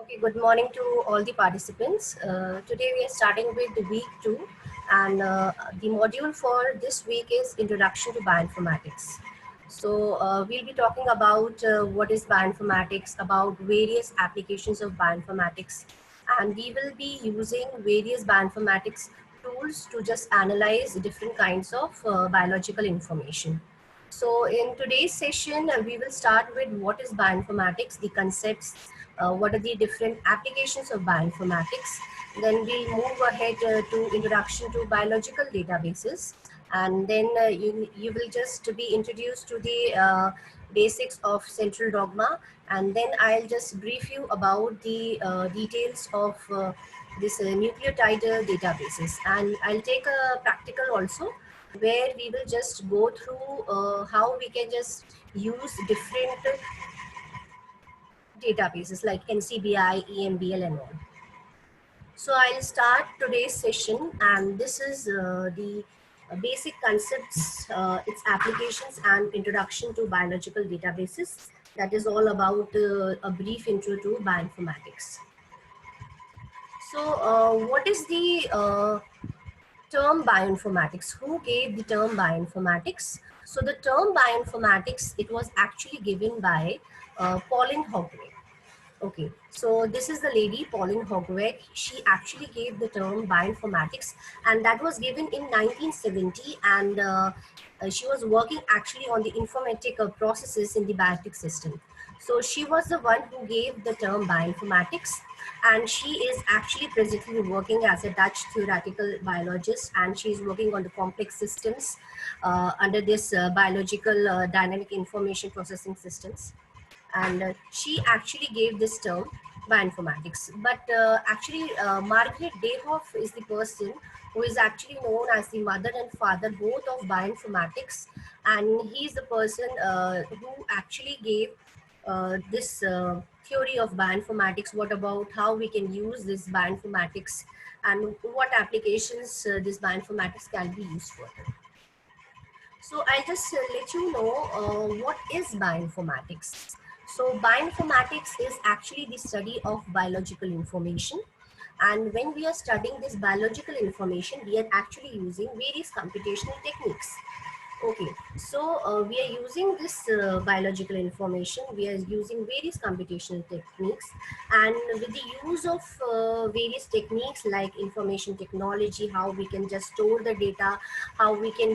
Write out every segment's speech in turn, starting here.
Okay, good morning to all the participants. Today we are starting with the week 2 and the module for this week is Introduction to Bioinformatics. So we'll be talking about what is bioinformatics, about various applications of bioinformatics, and we will be using various bioinformatics tools to just analyze different kinds of biological information. So in today's session, we will start with what is bioinformatics, the concepts, what are the different applications of bioinformatics. Then we'll move ahead to introduction to biological databases. And then you will just be introduced to the basics of central dogma. And then I'll just brief you about the details of this nucleotide databases. And I'll take a practical also, where we will just go through how we can just use different databases like NCBI, EMBL and all. So I'll start today's session, and this is the basic concepts, its applications and introduction to biological databases. That is all about a brief intro to bioinformatics. So what is the term bioinformatics? Who gave the term bioinformatics? So the term bioinformatics, it was actually given by Pauline Hogweg. Okay, so this is the lady, Pauline Hogweg. She actually gave the term bioinformatics, and that was given in 1970, and she was working actually on the informatic processes in the biotic system. So she was the one who gave the term bioinformatics, and she is actually presently working as a Dutch theoretical biologist, and she is working on the complex systems under this biological dynamic information processing systems. And she actually gave this term bioinformatics. But actually, Margaret Dayhoff is the person who is actually known as the mother and father both of bioinformatics, and he is the person who actually gave this theory of bioinformatics. What about how we can use this bioinformatics and what applications this bioinformatics can be used for. So I'll just let you know what is bioinformatics. So bioinformatics is actually the study of biological information. And when we are studying this biological information, we are actually using various computational techniques. Okay, so we are using this biological information, we are using various computational techniques, and with the use of various techniques like information technology, how we can just store the data, how we can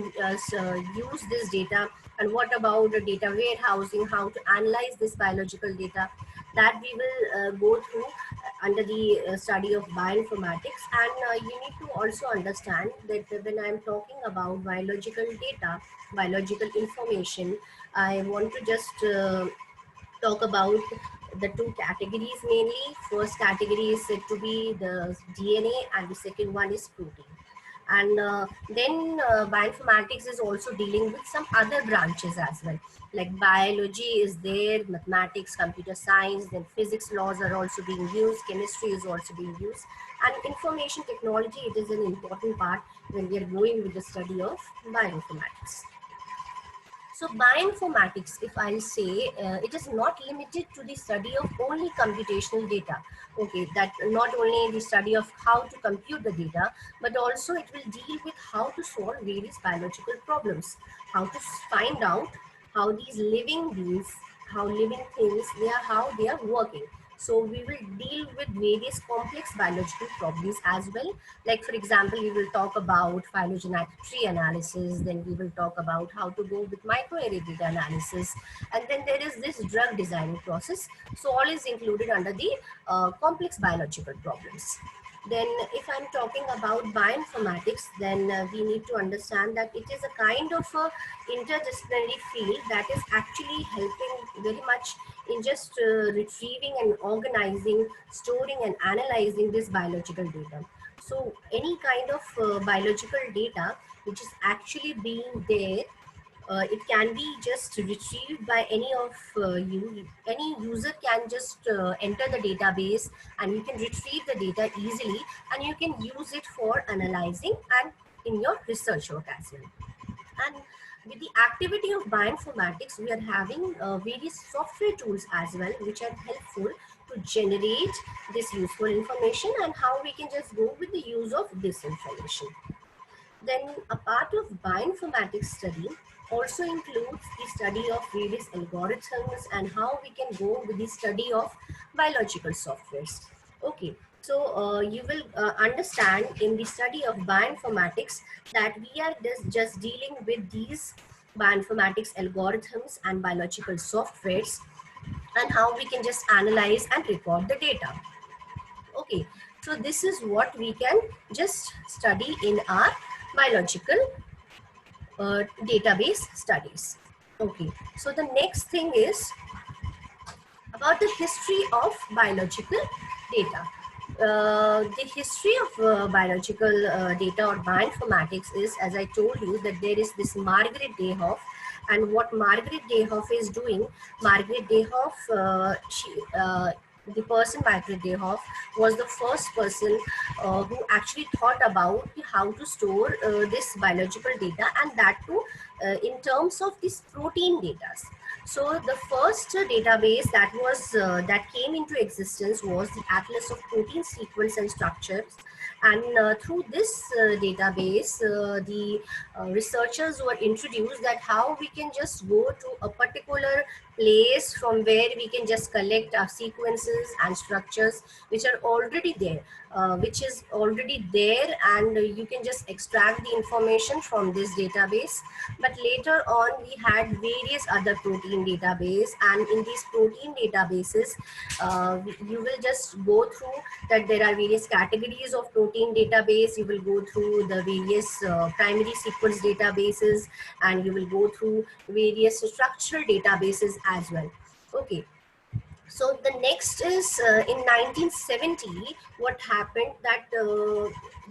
use this data, and what about the data warehousing, how to analyze this biological data, that we will go through under the study of bioinformatics. And you need to also understand that when I'm talking about biological data, biological information, I want to just talk about the two categories mainly. First category is said to be the DNA, and the second one is protein. And then bioinformatics is also dealing with some other branches as well, like biology is there, mathematics, computer science, then physics laws are also being used, chemistry is also being used, and information technology, it is an important part when we are going with the study of bioinformatics. So bioinformatics, if I'll say, it is not limited to the study of only computational data. Okay, that not only the study of how to compute the data, but also it will deal with how to solve various biological problems, how to find out how these living beings, how living things, how they are working. So we will deal with various complex biological problems as well. Like for example, we will talk about phylogenetic tree analysis, then we will talk about how to go with microarray data analysis, and then there is this drug designing process. So all is included under the complex biological problems. Then if I'm talking about bioinformatics, then we need to understand that it is a kind of a interdisciplinary field that is actually helping very much in just retrieving and organizing, storing and analyzing this biological data. So any kind of biological data which is actually being there, it can be just retrieved by any of you. Any user can just enter the database, and you can retrieve the data easily, and you can use it for analyzing and in your research work as well. And with the activity of bioinformatics, we are having various software tools as well, which are helpful to generate this useful information and how we can just go with the use of this information. Then a part of bioinformatics study also includes the study of various algorithms and how we can go with the study of biological softwares. Okay, so you will understand in the study of bioinformatics that we are just dealing with these bioinformatics algorithms and biological softwares and how we can just analyze and record the data. Okay, so this is what we can just study in our biological database studies. Okay, so the next thing is about the history of biological data. The history of biological data or bioinformatics is, as I told you, that there is this Margaret Dayhoff, and what Margaret Dayhoff is doing, Margaret Dayhoff, the person Margaret Dayhoff was the first person who actually thought about how to store this biological data, and that too in terms of this protein data. So the first database that came into existence was the Atlas of Protein Sequence and Structures, and through this database, the researchers were introduced that how we can just go to a particular place from where we can just collect our sequences and structures which are already there, which is already there, and you can just extract the information from this database. But later on, we had various other protein database, and in these protein databases, you will just go through that there are various categories of protein database. You will go through the various primary sequence databases, and you will go through various structural databases as well. Okay, so the next is in 1970, what happened that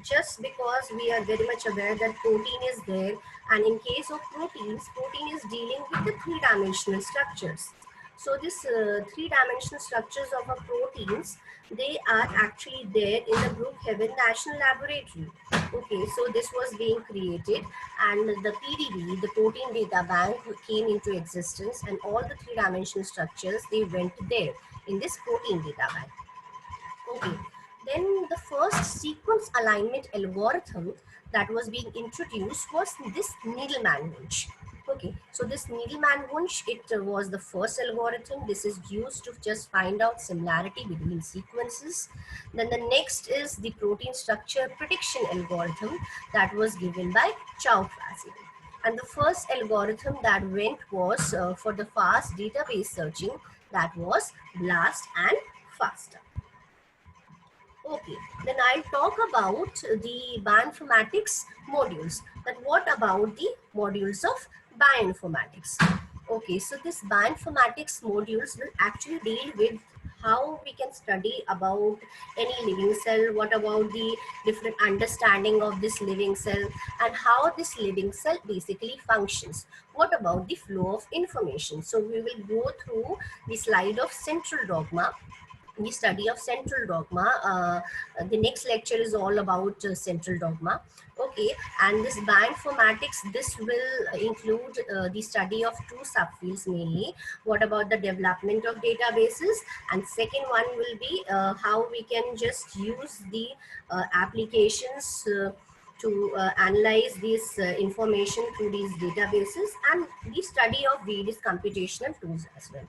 just because we are very much aware that protein is there, and in case of proteins, protein is dealing with the three-dimensional structures. So this three-dimensional structures of our proteins, they are actually there in the Brookhaven National Laboratory. Okay, so this was being created, and the PDB, the Protein Data Bank, came into existence, and all the three-dimensional structures, they went there in this Protein Data Bank. Okay, then the first sequence alignment algorithm that was being introduced was this Needleman-Wunsch. Okay, so this Needleman-Wunsch, it was the first algorithm. This is used to just find out similarity between sequences. Then the next is the protein structure prediction algorithm that was given by Chow-Krasny. And the first algorithm that went was for the fast database searching, that was BLAST and FASTA. Okay, then I'll talk about the bioinformatics modules. Then what about the modules of bioinformatics? Okay, so this bioinformatics modules will actually deal with how we can study about any living cell, what about the different understanding of this living cell, and how this living cell basically functions. What about the flow of information? So we will go through the slide of central dogma, the study of central dogma. The next lecture is all about central dogma. Okay, and this bioinformatics, this will include the study of two subfields mainly. What about the development of databases, and second one will be how we can just use the applications to analyze this information through these databases, and the study of various computational tools as well.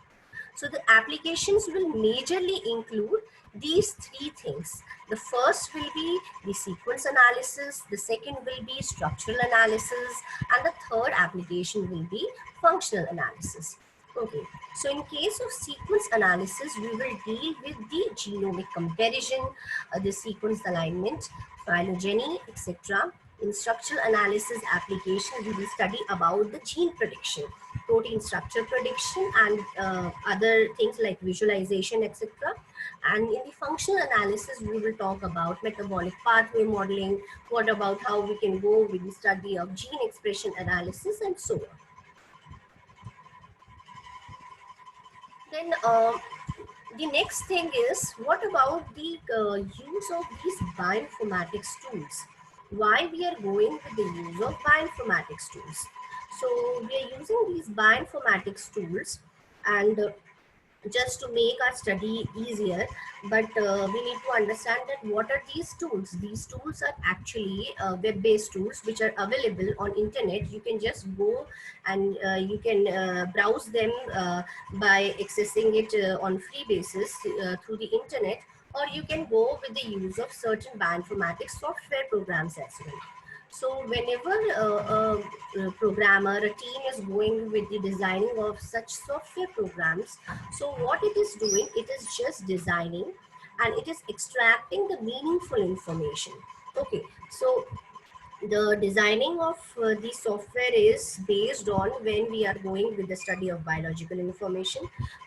So the applications will majorly include these three things. The first will be the sequence analysis, the second will be structural analysis, and the third application will be functional analysis. Okay, so in case of sequence analysis, we will deal with the genomic comparison, the sequence alignment, phylogeny, etc. In structural analysis application, we will study about the gene prediction, protein structure prediction, and other things like visualization, etc. And in the functional analysis, we will talk about metabolic pathway modeling, what about how we can go with the study of gene expression analysis, and so on. Then the next thing is, what about the use of these bioinformatics tools? Why we are going with the use of bioinformatics tools? So we are using these bioinformatics tools, and just to make our study easier, but we need to understand that what are these tools are actually web-based tools which are available on internet. You can just go and you can browse them by accessing it on free basis through the internet, or you can go with the use of certain bioinformatics software programs as well. So whenever a programmer, a team is going with the designing of such software programs, so what it is doing, it is just designing and it is extracting the meaningful information. Okay, so the designing of the software is based on when we are going with the study of biological information.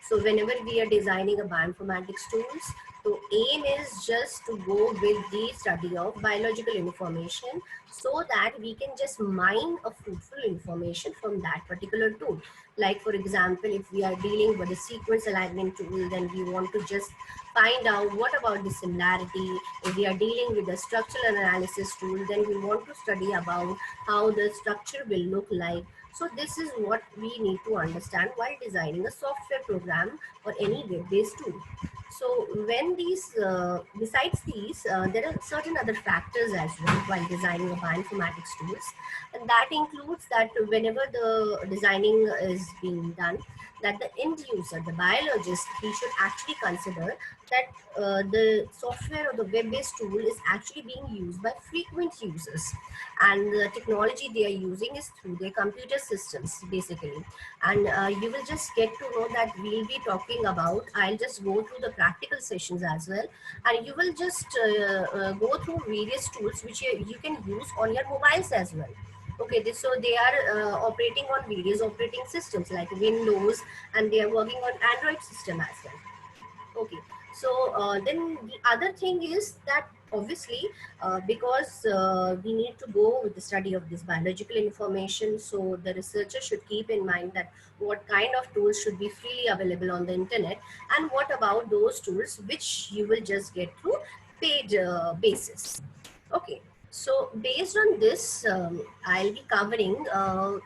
So whenever we are designing a bioinformatics tools, so aim is just to go with the study of biological information, so that we can just mine a fruitful information from that particular tool. Like for example, if we are dealing with a sequence alignment tool, then we want to just find out what about the similarity. If we are dealing with a structural analysis tool, then we want to study about how the structure will look like. So this is what we need to understand while designing a software program or any web-based tool. So when these, besides these, there are certain other factors as well while designing a bioinformatics tools. And that includes that whenever the designing is being done, that the end user, the biologist, he should actually consider that the software or the web-based tool is actually being used by frequent users, and the technology they are using is through their computer systems basically. And you will just get to know that we'll be talking about, I'll just go through the practical sessions as well, and you will just go through various tools which you can use on your mobiles as well. Okay, so they are operating on various operating systems like Windows, and they are working on Android system as well. Okay, so then the other thing is that obviously because we need to go with the study of this biological information, so the researcher should keep in mind that what kind of tools should be freely available on the internet, and what about those tools which you will just get through paid basis. Okay, so based on this, I'll be covering the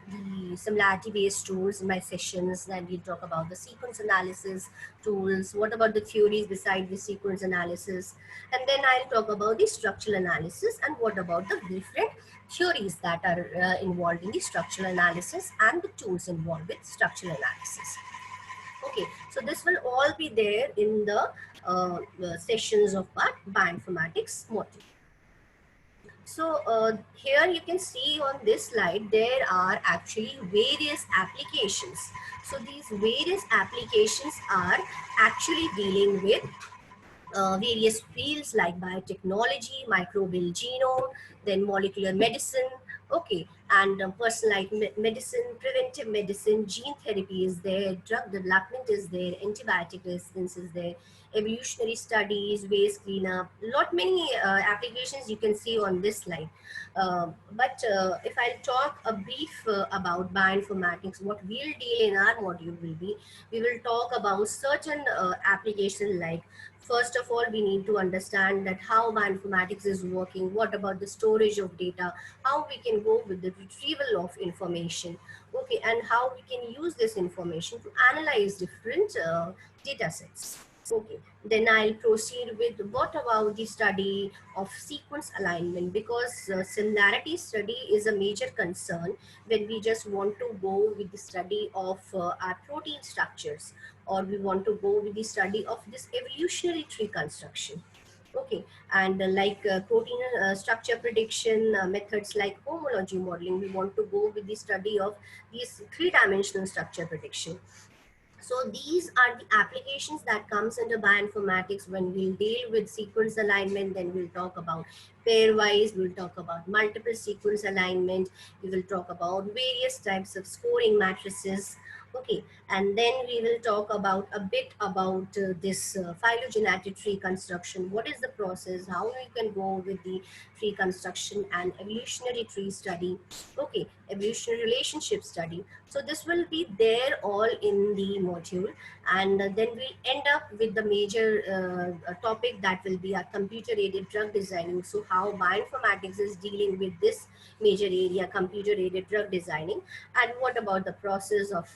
similarity based tools in my sessions. Then we'll talk about the sequence analysis tools. What about the theories beside the sequence analysis? And then I'll talk about the structural analysis, and what about the different theories that are involved in the structural analysis and the tools involved with structural analysis. Okay, so this will all be there in the sessions of our bioinformatics module. So here you can see on this slide, there are actually various applications. So these various applications are actually dealing with various fields like biotechnology, microbial genome, then molecular medicine, okay, and personalized medicine, preventive medicine, gene therapy is there, drug development is there, antibiotic resistance is there, evolutionary studies, waste cleanup, lot many applications you can see on this slide. But if I talk a brief about bioinformatics, what we'll deal in our module will be, we will talk about certain applications like, first of all, we need to understand that how bioinformatics is working, what about the storage of data, how we can go with the retrieval of information, okay, and how we can use this information to analyze different data sets. Okay, then I'll proceed with what about the study of sequence alignment, because similarity study is a major concern when we just want to go with the study of our protein structures, or we want to go with the study of this evolutionary tree construction. Okay, and like protein structure prediction methods like homology modeling, we want to go with the study of these three-dimensional structure prediction. So these are the applications that comes under bioinformatics. When we'll deal with sequence alignment, then we'll talk about pairwise, we'll talk about multiple sequence alignment, we will talk about various types of scoring matrices. Okay, and then we will talk about a bit about this phylogenetic tree construction. What is the process? How we can go with the tree construction and evolutionary tree study? Okay, evolutionary relationship study. So this will be there all in the module, and then we'll end up with the major topic that will be our computer aided drug designing. So how bioinformatics is dealing with this major area, computer aided drug designing, and what about the process of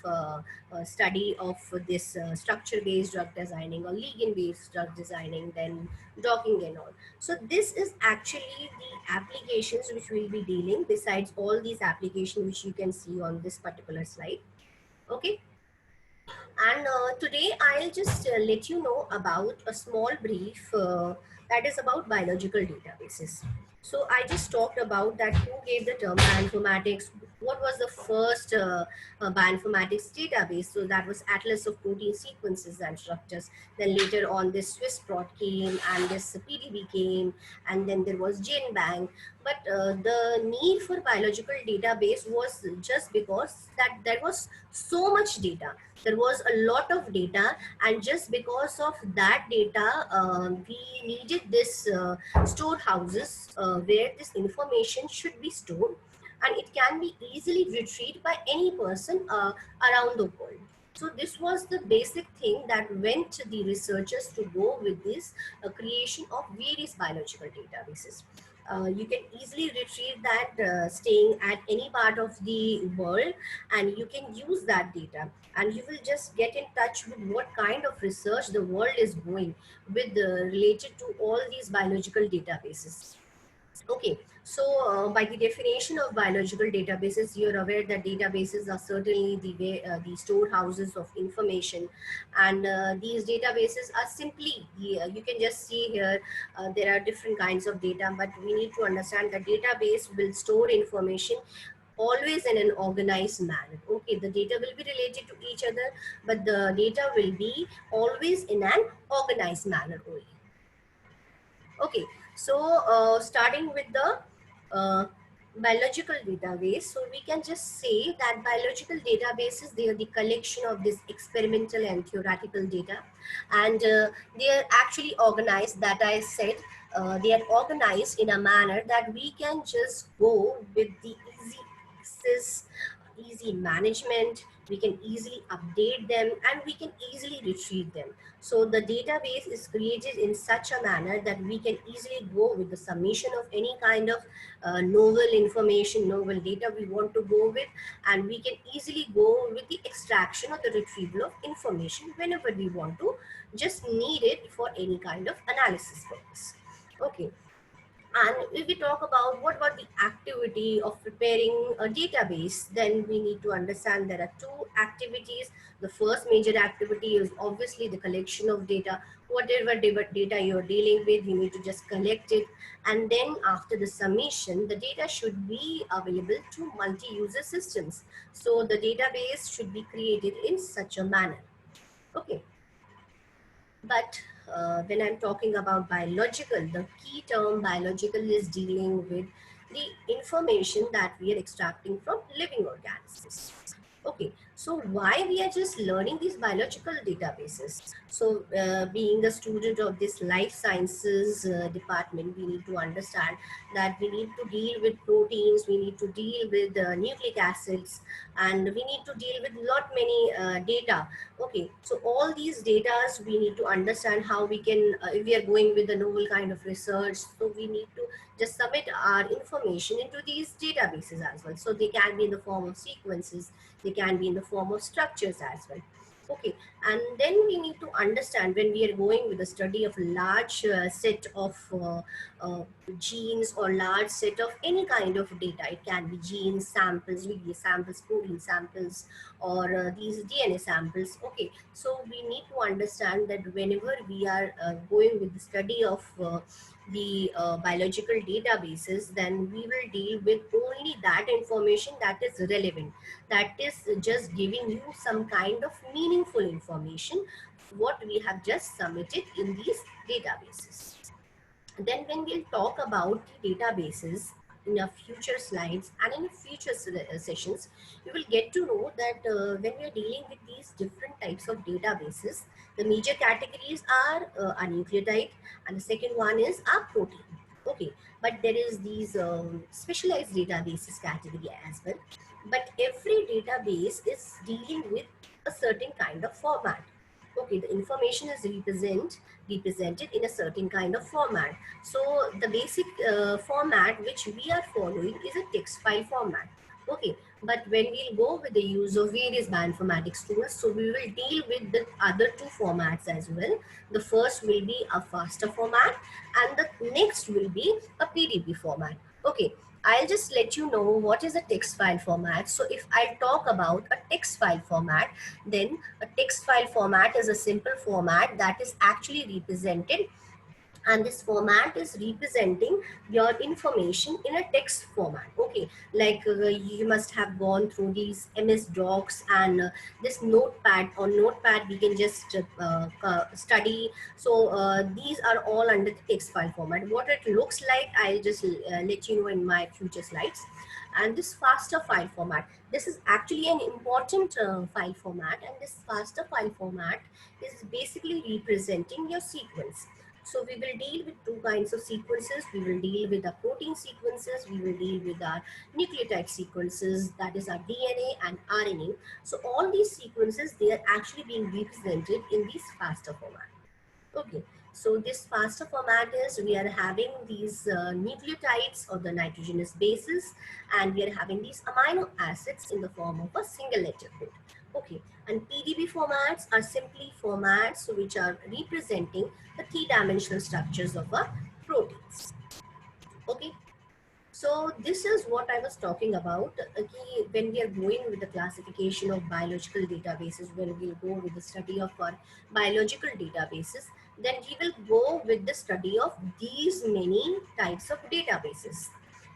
study of this structure based drug designing or ligand based drug designing, then docking and all. So this is actually the applications which we'll be dealing, besides all these applications which you can see on this particular slide. Okay. And today I'll just let you know about a small brief that is about biological databases. So I just talked about that who gave the term bioinformatics, what was the first bioinformatics database. So that was Atlas of Protein Sequences and Structures. Then later on this SwissProt came, and this PDB came, and then there was GenBank. But the need for biological database was just because that there was so much data, there was a lot of data, and just because of that data we needed this storehouses where this information should be stored, and it can be easily retrieved by any person around the world. So this was the basic thing that went the researchers to go with this creation of various biological databases. You can easily retrieve that staying at any part of the world, and you can use that data, and you will just get in touch with what kind of research the world is going with related to all these biological databases. Okay, so by the definition of biological databases, you're aware that databases are certainly the way, the storehouses of information, and these databases are simply you can just see here there are different kinds of data, but we need to understand that database will store information always in an organized manner. Okay, the data will be related to each other, but the data will be always in an organized manner only. Okay, so starting with the uh, biological database, so we can just say that biological databases, they are the collection of this experimental and theoretical data, and they are actually organized, that I said, they are organized in a manner that we can just go with the easy access, easy management, we can easily update them, and we can easily retrieve them. So the database is created in such a manner that we can easily go with the submission of any kind of novel information, novel data we want to go with, and we can easily go with the extraction or the retrieval of information whenever we want to, just need it for any kind of analysis purpose. Okay. And if we talk about what about the activity of preparing a database, then we need to understand there are two activities. The first major activity is obviously the collection of data. Whatever data you're dealing with, you need to just collect it. And then after the submission, the data should be available to multi-user systems. So the database should be created in such a manner. Okay. But when I'm talking about biological, the key term biological is dealing with the information that we are extracting from living organisms. Okay, so why we are just learning these biological databases? So being a student of this life sciences department, we need to understand that we need to deal with proteins, we need to deal with nucleic acids, and we need to deal with lot many data. Okay, so all these data we need to understand how we can, if we are going with a novel kind of research, so we need to just submit our information into these databases as well. So they can be in the form of sequences, they can be in the form of structures as well. Okay, and then we need to understand when we are going with the study of large set of genes or large set of any kind of data. It can be genes, samples, video samples, protein samples, or these DNA samples. Okay, so we need to understand that whenever we are going with the study of the biological databases, then we will deal with only that information that is relevant, that is just giving you some kind of meaningful information what we have just submitted in these databases. Then when we'll talk about the databases in our future slides and in future sessions, you will get to know that when we are dealing with these different types of databases, the major categories are a nucleotide, and the second one is a protein. Okay, but there is these specialized databases category as well. But every database is dealing with a certain kind of format. Okay, the information is represented in a certain kind of format. So the basic format which we are following is a text file format. Okay, but when we'll go with the use of various bioinformatics tools, so we will deal with the other two formats as well. The first will be a FASTA format and the next will be a PDB format. Okay, I'll just let you know what is a text file format. So if I talk about a text file format, then a text file format is a simple format that is actually represented, and this format is representing your information in a text format. Okay, like you must have gone through these MS Docs and this notepad we can just study. So these are all under the text file format. What it looks like, I'll just let you know in my future slides. And this FASTA file format, this is actually an important file format, and this FASTA file format is basically representing your sequence. So we will deal with two kinds of sequences. We will deal with the protein sequences. We will deal with our nucleotide sequences, that is our DNA and RNA. So all these sequences, they are actually being represented in this FASTA format. Okay, so this FASTA format is we are having these nucleotides or the nitrogenous bases, and we are having these amino acids in the form of a single letter code. Okay, and PDB formats are simply formats which are representing the three-dimensional structures of our proteins. Okay, so this is what I was talking about. When we are going with the classification of biological databases, when we'll go with the study of our biological databases, then we will go with the study of these many types of databases.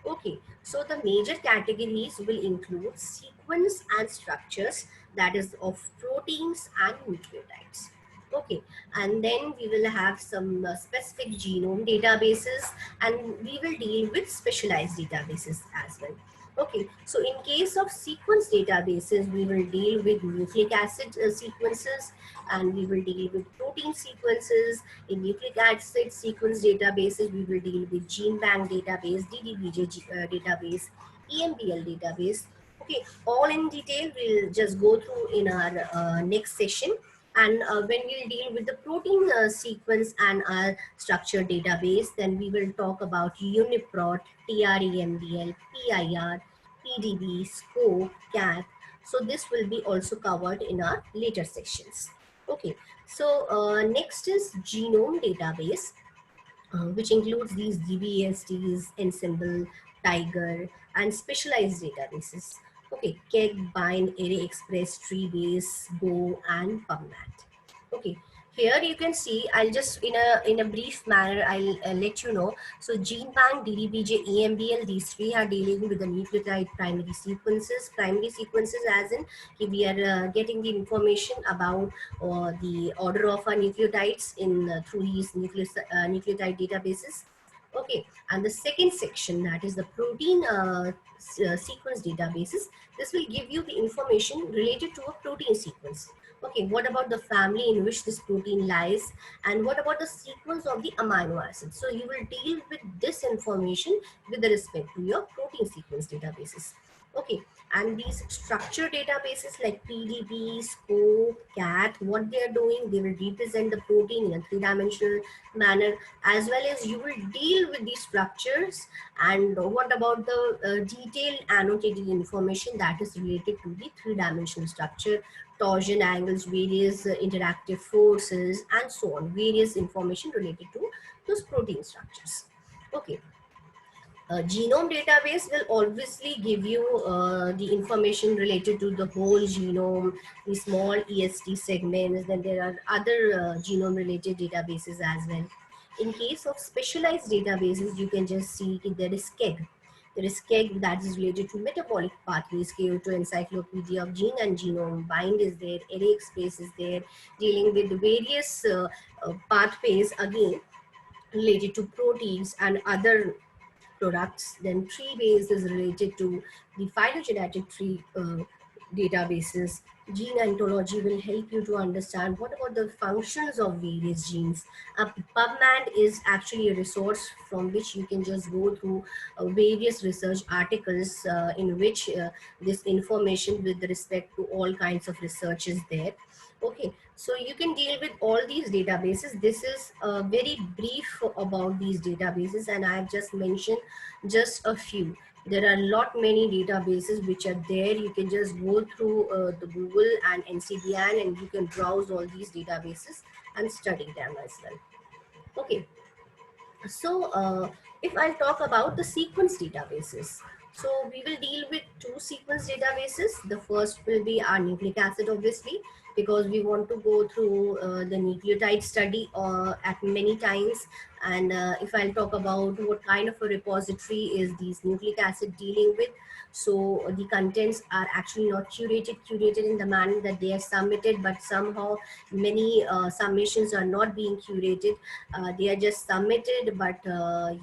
Okay, so the major categories will include sequence and structures, that is of proteins and nucleotides. Okay, and then we will have some specific genome databases, and we will deal with specialized databases as well. Okay, so in case of sequence databases, we will deal with nucleic acid sequences, and we will deal with protein sequences. In nucleic acid sequence databases, we will deal with gene bank database, DDBJ database, EMBL database. Okay, all in detail, we'll just go through in our next session. And when we'll deal with the protein sequence and our structure database, then we will talk about UniProt, TREMBL, PIR, PDB, SCOPE, CAT. So this will be also covered in our later sessions. Okay, so next is genome database, which includes these DBSDs, Ensemble, Tiger, and specialized databases. Okay, KEGG, Bind, ArrayExpress, Treebase, Go, and PubMed. Okay, here you can see, I'll just in a brief manner, I'll let you know. So GeneBank, DDBJ, EMBL, these three are dealing with the nucleotide primary sequences. Primary sequences as in we are getting the information about the order of our nucleotides in through these nucleotide databases. Okay, and the second section, that is the protein sequence databases. This will give you the information related to a protein sequence. Okay, what about the family in which this protein lies, and what about the sequence of the amino acids? So you will deal with this information with respect to your protein sequence databases. Okay, and these structure databases like PDB, SCOPE, CAT, what they are doing, they will represent the protein in a three-dimensional manner, as well as you will deal with these structures. And what about the detailed annotated information that is related to the three-dimensional structure, torsion angles, various interactive forces, and so on, various information related to those protein structures. Okay, genome database will obviously give you the information related to the whole genome, the small EST segments. Then there are other genome related databases as well. In case of specialized databases, you can just see there is KEGG. There is KEGG that is related to metabolic pathways, KO2 encyclopedia of gene and genome, Bind is there, ArrayExpress is there, dealing with various pathways again related to proteins and other products. Then Treebase is related to the phylogenetic tree databases. Gene ontology will help you to understand what about the functions of various genes. PubMed is actually a resource from which you can just go through various research articles in which this information with respect to all kinds of research is there. Okay, so you can deal with all these databases. This is very brief about these databases, and I have just mentioned just a few. There are a lot many databases which are there. You can just go through the Google and NCBN, and you can browse all these databases and study them as well. Okay, so if I'll talk about the sequence databases, so we will deal with two sequence databases. The first will be our nucleic acid, obviously, because we want to go through the nucleotide study at many times. And if I'll talk about what kind of a repository is these nucleic acid dealing with, so the contents are actually not curated in the manner that they are submitted, but somehow many submissions are not being curated. They are just submitted, but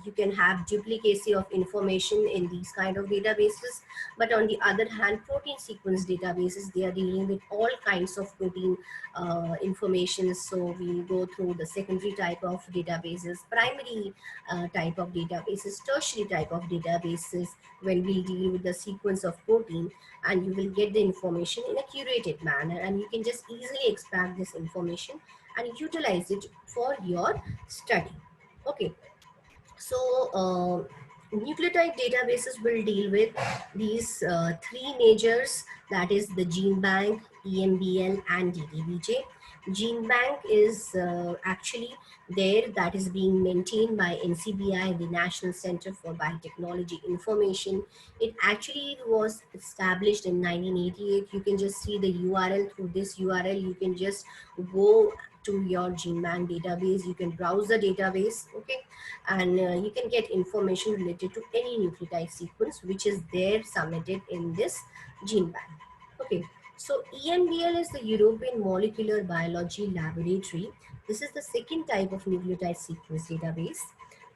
you can have duplicacy of information in these kind of databases. But on the other hand, protein sequence databases, they are dealing with all kinds of protein information. So we go through the secondary type of databases, primary type of databases, tertiary type of databases, when we deal with the sequence of protein, and you will get the information in a curated manner, and you can just easily extract this information and utilize it for your study. Okay, so nucleotide databases will deal with these three majors, that is the gene bank, EMBL, and DDBJ. Gene bank is actually there, that is being maintained by NCBI, the National Center for Biotechnology Information. It actually was established in 1988. You can just see the URL. Through this URL you can just go to your gene bank database. You can browse the database, okay, and you can get information related to any nucleotide sequence which is there submitted in this gene bank. Okay, so EMBL is the European Molecular Biology Laboratory. This is the second type of nucleotide sequence database,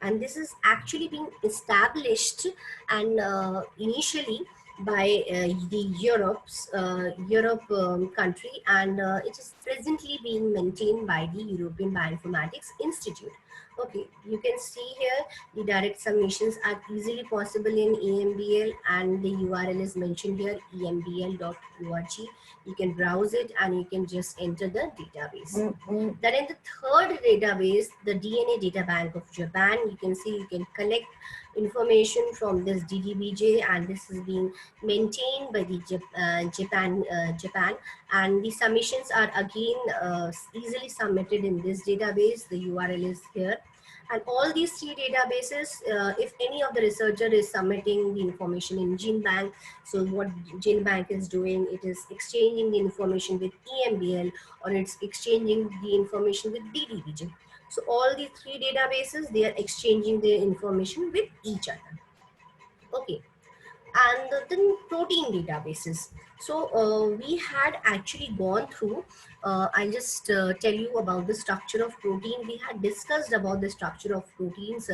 and this is actually being established and initially by the Europe country, and it is presently being maintained by the European Bioinformatics Institute. Okay, you can see here the direct submissions are easily possible in EMBL, and the URL is mentioned here, embl.org. You can browse it and you can just enter the database. Then in the third database, the DNA Data Bank of Japan, you can see you can collect information from this DDBJ, and this is being maintained by the Japan, and the submissions are again easily submitted in this database. The URL is here. And all these three databases, if any of the researcher is submitting the information in GenBank, so what GenBank is doing, it is exchanging the information with EMBL, or it's exchanging the information with DDBJ. So all these three databases, they are exchanging their information with each other. Okay, and then protein databases. So we had actually gone through, I'll just tell you about the structure of protein. We had discussed about the structure of proteins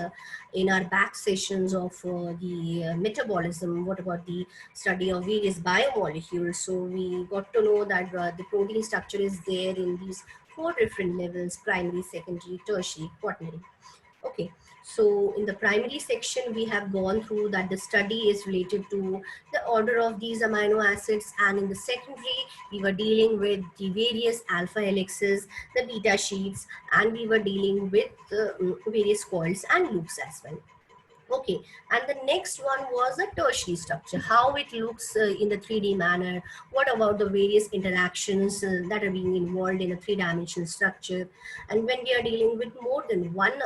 in our back sessions of the metabolism. What about the study of various biomolecules? So we got to know that the protein structure is there in these four different levels: primary, secondary, tertiary, quaternary. Okay, so in the primary section, we have gone through that the study is related to the order of these amino acids, and in the secondary, we were dealing with the various alpha helices, the beta sheets, and we were dealing with various coils and loops as well. Okay, and the next one was a tertiary structure, how it looks in the 3D manner. What about the various interactions that are being involved in a three-dimensional structure? And when we are dealing with more than one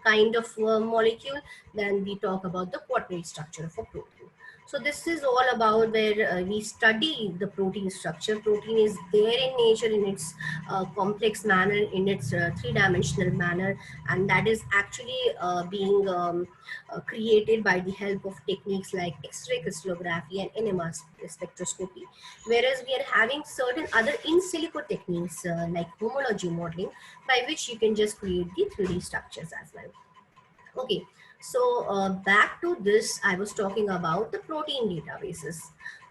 kind of molecule, then we talk about the quaternary structure of a protein. So this is all about where we study the protein structure. Protein is there in nature in its complex manner, in its three-dimensional manner, and that is actually being created by the help of techniques like X-ray crystallography and NMR spectroscopy. Whereas we are having certain other in silico techniques like homology modeling, by which you can just create the 3D structures as well. Okay, So back to this, I was talking about the protein databases.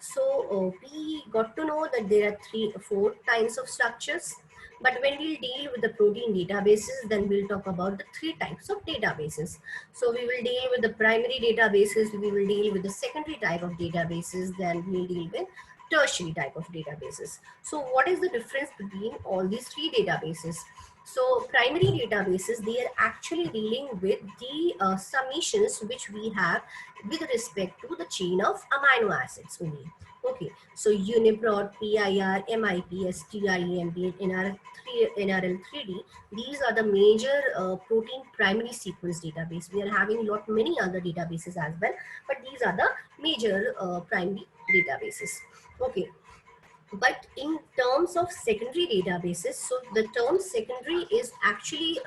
So we got to know that there are four kinds of structures. But when we'll deal with the protein databases, then we'll talk about the three types of databases. So we will deal with the primary databases, we will deal with the secondary type of databases, then we'll deal with tertiary type of databases. So what is the difference between all these three databases? So primary databases, they are actually dealing with the summations which we have with respect to the chain of amino acids only. Okay, so UniProt, PIR, MIPS, TREMB, NRL3D, these are the major protein primary sequence database. We are having lot many other databases as well, but these are the major primary databases. Okay, but in terms of secondary databases, so the term secondary is actually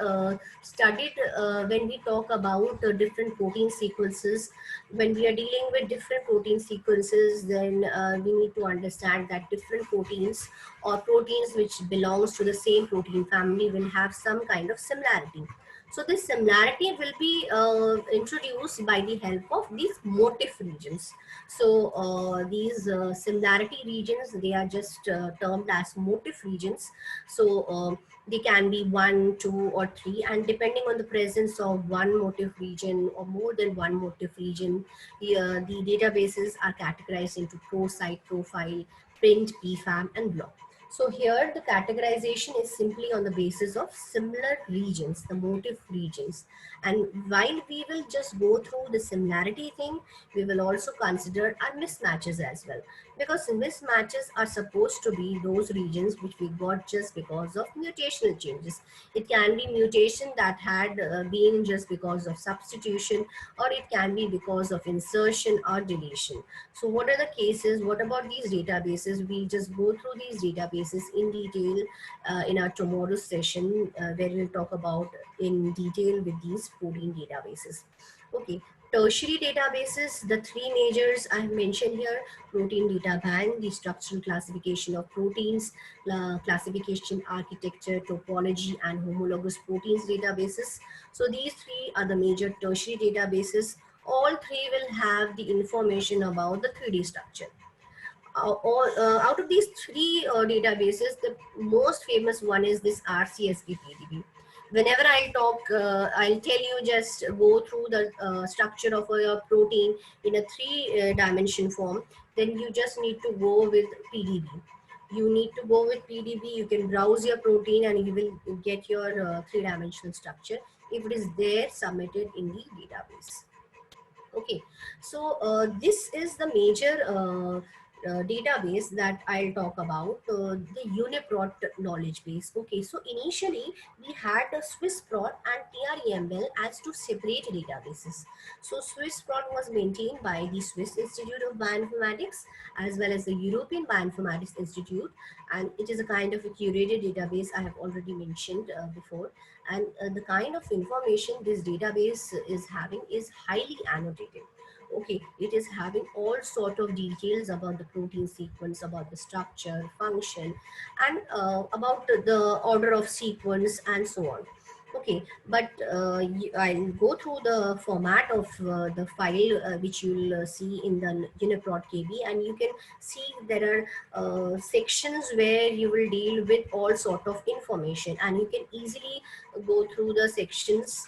studied when we talk about different protein sequences. When we are dealing with different protein sequences, then we need to understand that different proteins or proteins which belongs to the same protein family will have some kind of similarity. So this similarity will be introduced by the help of these motif regions. So these similarity regions, they are just termed as motif regions. So they can be one, two, or three, and depending on the presence of one motif region or more than one motif region, the databases are categorized into pro, site, profile, print, PFAM, and block. So here the categorization is simply on the basis of similar regions, the motif regions. And while we will just go through the similarity thing, we will also consider our mismatches as well, because mismatches are supposed to be those regions which we got just because of mutational changes. It can be mutation that had been just because of substitution, or it can be because of insertion or deletion. So what are the cases? What about these databases? We'll just go through these databases in detail in our tomorrow's session, where we'll talk about in detail with these protein databases. Okay, tertiary databases, the three majors I have mentioned here: protein data bank, the structural classification of proteins, classification architecture, topology, and homologous proteins databases. So these three are the major tertiary databases. All three will have the information about the 3D structure. Out of these three databases, the most famous one is this RCSB-PDB. Whenever I talk, I'll tell you just go through the structure of a protein in a three-dimension form. Then you just need to go with PDB. You need to go with PDB. You can browse your protein and you will get your three-dimensional structure if it is there submitted in the database. Okay, so this is the major database that I'll talk about, the UniProt knowledge base. Okay, so initially we had the SwissProt and TREML as two separate databases. So SwissProt was maintained by the Swiss Institute of Bioinformatics as well as the European Bioinformatics Institute, and it is a kind of a curated database I have already mentioned before. And the kind of information this database is having is highly annotated. Okay, it is having all sort of details about the protein sequence, about the structure, function, and about the order of sequence and so on. Okay, but I'll go through the format of the file which you'll see in the UniProt KB, and you can see there are sections where you will deal with all sort of information, and you can easily go through the sections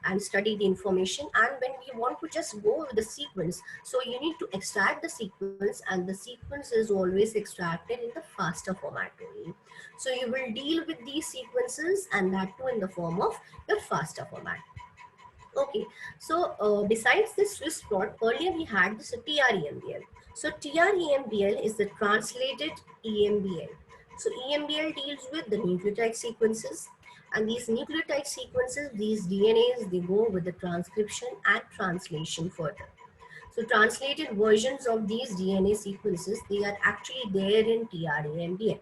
and study the information. And when we want to just go with the sequence, so you need to extract the sequence, and the sequence is always extracted in the FASTA format only. So you will deal with these sequences, and that too in the form of your FASTA format. Okay, so besides this Swiss plot, earlier we had this TREMBL. So TREMBL is the translated EMBL. So EMBL deals with the nucleotide sequences, and these nucleotide sequences, these DNAs, they go with the transcription and translation further. So translated versions of these DNA sequences, they are actually there in TREMBL.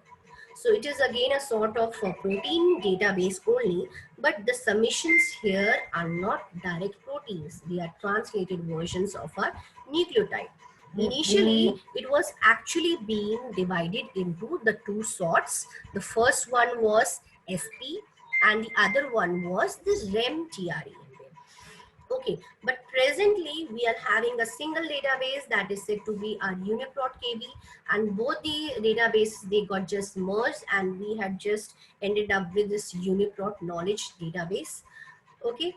So it is again a sort of a protein database only, but the submissions here are not direct proteins. They are translated versions of our nucleotide. Initially, it was actually being divided into the two sorts. The first one was FP and the other one was this REM-TREMBL. Okay, but presently we are having a single database that is said to be our UniProt KB, and both the databases, they got just merged, and we had just ended up with this UniProt knowledge database. Okay,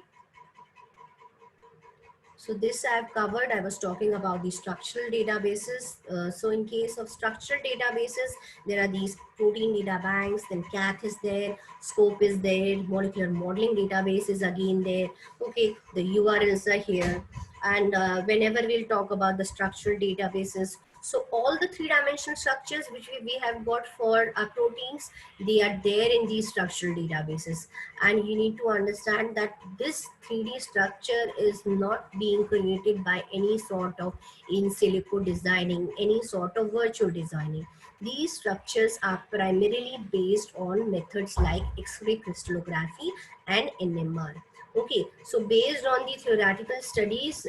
so this I've covered. I was talking about the structural databases. So in case of structural databases, there are these protein data banks, then CAT is there, SCOPE is there, molecular modeling database is again there. Okay, the URLs are here. And whenever we'll talk about the structural databases, so all the three-dimensional structures which we have got for our proteins, they are there in these structural databases. And you need to understand that this 3D structure is not being created by any sort of in silico designing, any sort of virtual designing. These structures are primarily based on methods like X-ray crystallography and NMR. Okay, so based on the theoretical studies,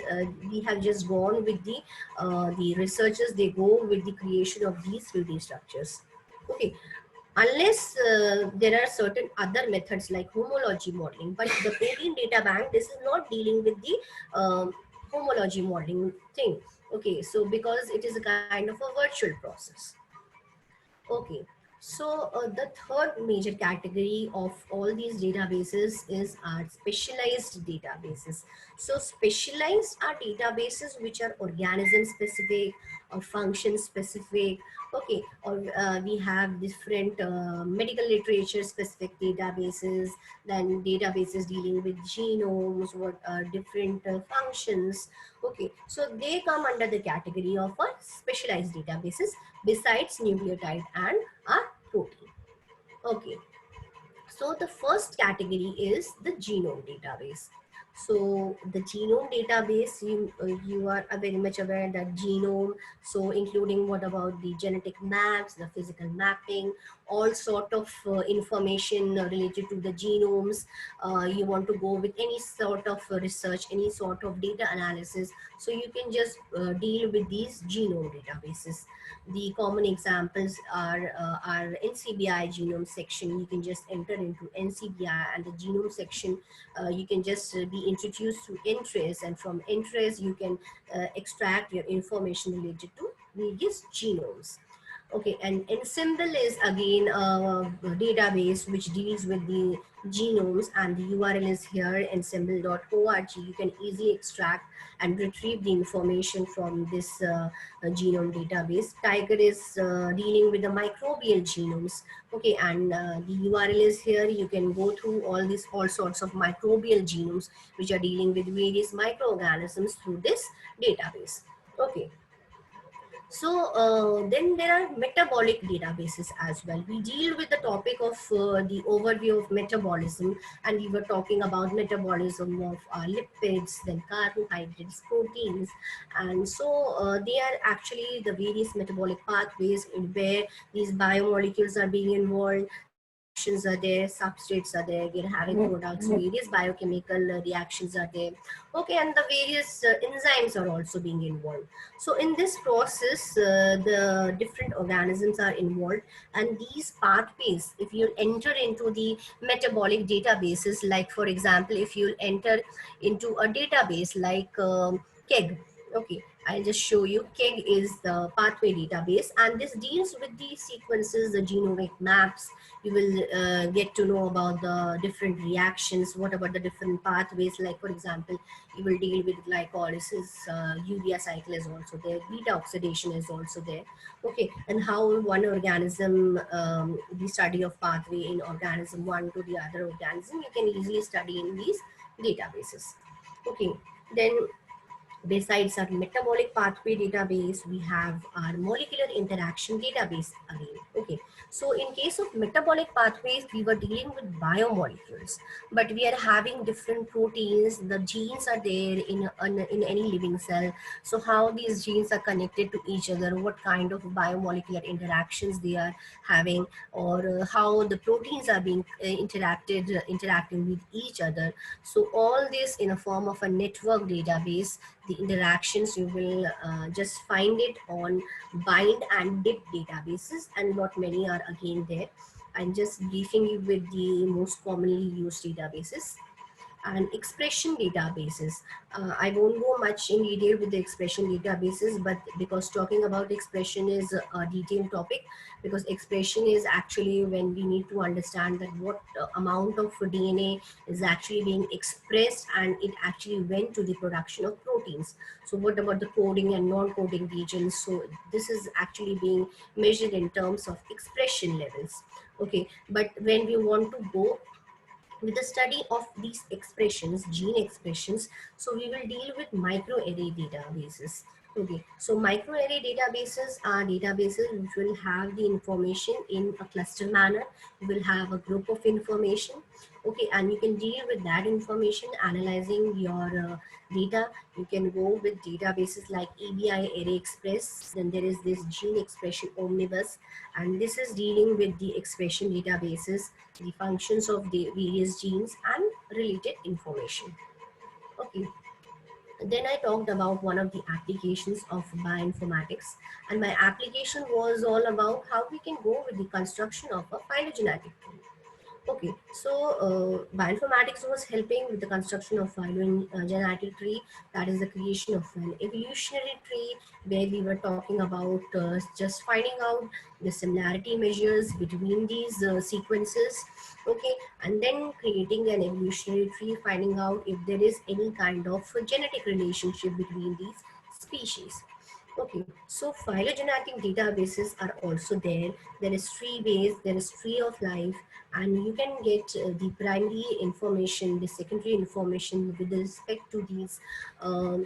we have just gone with the researchers, they go with the creation of these 3D structures. Okay, unless there are certain other methods like homology modeling, but the protein data bank, this is not dealing with the homology modeling thing. Okay, so because it is a kind of a virtual process. Okay, so the third major category of all these databases is our specialized databases. So specialized are databases which are organism specific or function specific. Okay, or we have different medical literature specific databases, then databases dealing with genomes, what are different functions. Okay, so they come under the category of specialized databases besides nucleotide and a protein. Okay, so the first category is the genome database. So the genome database, you are very much aware that genome, so including what about the genetic maps, the physical mapping, all sort of information related to the genomes. You want to go with any sort of research, any sort of data analysis, so you can just deal with these genome databases. The common examples are NCBI genome section. You can just enter into NCBI and the genome section. You can just be introduced to Entrace, and from Entrace you can extract your information related to various genomes. Okay, and Ensemble is again a database which deals with the genomes, and the URL is here, ensemble.org. You can easily extract and retrieve the information from this genome database. Tiger is dealing with the microbial genomes. Okay, and the URL is here. You can go through all sorts of microbial genomes which are dealing with various microorganisms through this database. Okay, so then there are metabolic databases as well. We deal with the topic of the overview of metabolism, and we were talking about metabolism of lipids, then carbohydrates, proteins, and so they are actually the various metabolic pathways in where these biomolecules are being involved. Reactions are there, substrates are there, we're having products, various biochemical reactions are there. Okay, and the various enzymes are also being involved. So in this process, the different organisms are involved, and these pathways, if you enter into the metabolic databases, like for example, if you enter into a database like KEGG, okay, I'll just show you. KEGG is the pathway database, and this deals with the sequences, the genomic maps. You will get to know about the different reactions. What about the different pathways? Like for example, you will deal with glycolysis, urea cycle is also there, beta oxidation is also there. Okay, and how one organism, the study of pathway in organism one to the other organism, you can easily study in these databases. Okay, then besides our metabolic pathway database, we have our molecular interaction database again. Okay, so in case of metabolic pathways, we were dealing with biomolecules, but we are having different proteins. The genes are there in any living cell. So how these genes are connected to each other, what kind of biomolecular interactions they are having, or how the proteins are being interacting with each other. So all this in a form of a network database. The interactions, you will just find it on bind and dip databases, and not many are again there. I'm just briefing you with the most commonly used databases. and expression databases. I won't go much in detail with the expression databases, but because talking about expression is a detailed topic, because expression is actually when we need to understand that what amount of DNA is actually being expressed and it actually went to the production of proteins. So what about the coding and non-coding regions? So this is actually being measured in terms of expression levels. Okay, but when we want to go with the study of these expressions, gene expressions, so we will deal with microarray databases. Okay, so microarray databases are databases which will have the information in a cluster manner. You will have a group of information. Okay, and you can deal with that information, analyzing your data. You can go with databases like EBI Array Express. Then there is this Gene Expression Omnibus, and this is dealing with the expression databases, the functions of the various genes and related information. Okay. Then I talked about one of the applications of bioinformatics, and my application was all about how we can go with the construction of a phylogenetic tree. Okay, so bioinformatics was helping with the construction of phylogenetic tree, that is the creation of an evolutionary tree, where we were talking about just finding out the similarity measures between these sequences. Okay, and then creating an evolutionary tree, finding out if there is any kind of genetic relationship between these species. Okay, so phylogenetic databases are also there. There is tree base, there is tree of life, and you can get the primary information, the secondary information with respect to these um,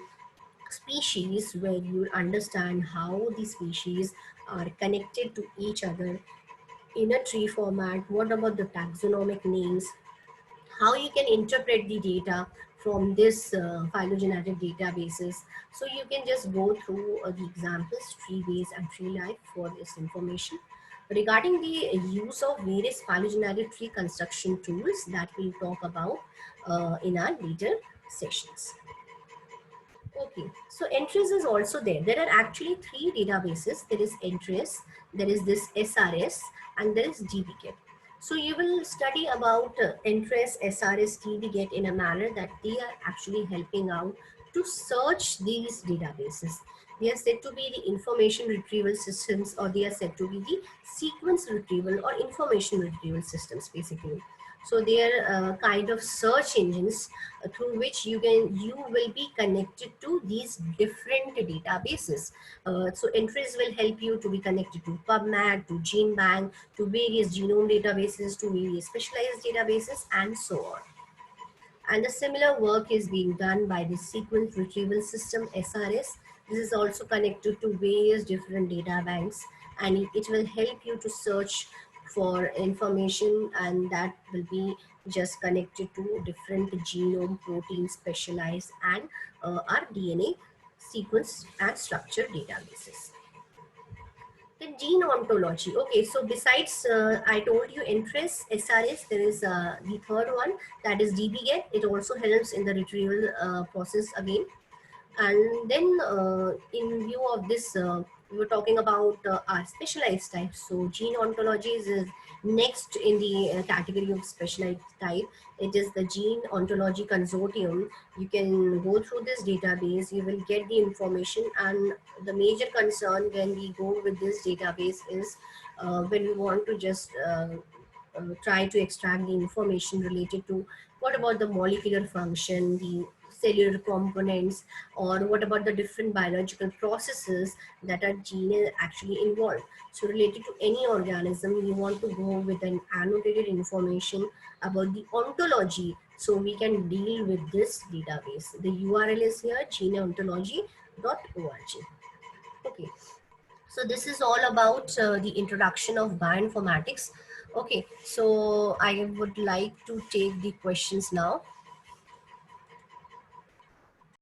species, where you understand how the species are connected to each other in a tree format. What about the taxonomic names? How you can interpret the data from this phylogenetic databases. So you can just go through the examples, tree base and tree life for this information. Regarding the use of various phylogenetic tree construction tools that we'll talk about in our later sessions. Okay, so Entries is also there. There are actually three databases. There is Entries, there is this SRS, and there is dbGet. So you will study about Entries, SRS, dbGet in a manner that they are actually helping out to search these databases. They are said to be the information retrieval systems, or they are said to be the sequence retrieval or information retrieval systems, basically. So they are kind of search engines through which you will be connected to these different databases. So Entries will help you to be connected to PubMed, to GeneBank, to various genome databases, to various specialized databases, and so on. And a similar work is being done by the Sequence Retrieval System, SRS. This is also connected to various different data banks, and it will help you to search for information, and that will be just connected to different genome, protein, specialized, and our DNA sequence and structure databases. The gene ontology. Okay, so besides, I told you Entries, SRS, there is the third one, that is dbGet. It also helps in the retrieval process again. And then in view of this, we were talking about our specialized types. So gene ontologies is next in the category of specialized type. It is the Gene Ontology Consortium. You can go through this database, you will get the information, and the major concern when we go with this database is when we want to just try to extract the information related to what about the molecular function, the cellular components, or what about the different biological processes that are gene actually involved. So related to any organism, you want to go with an annotated information about the ontology, so we can deal with this database. The URL is here, geneontology.org. Okay, so this is all about the introduction of bioinformatics. Okay, so I would like to take the questions now.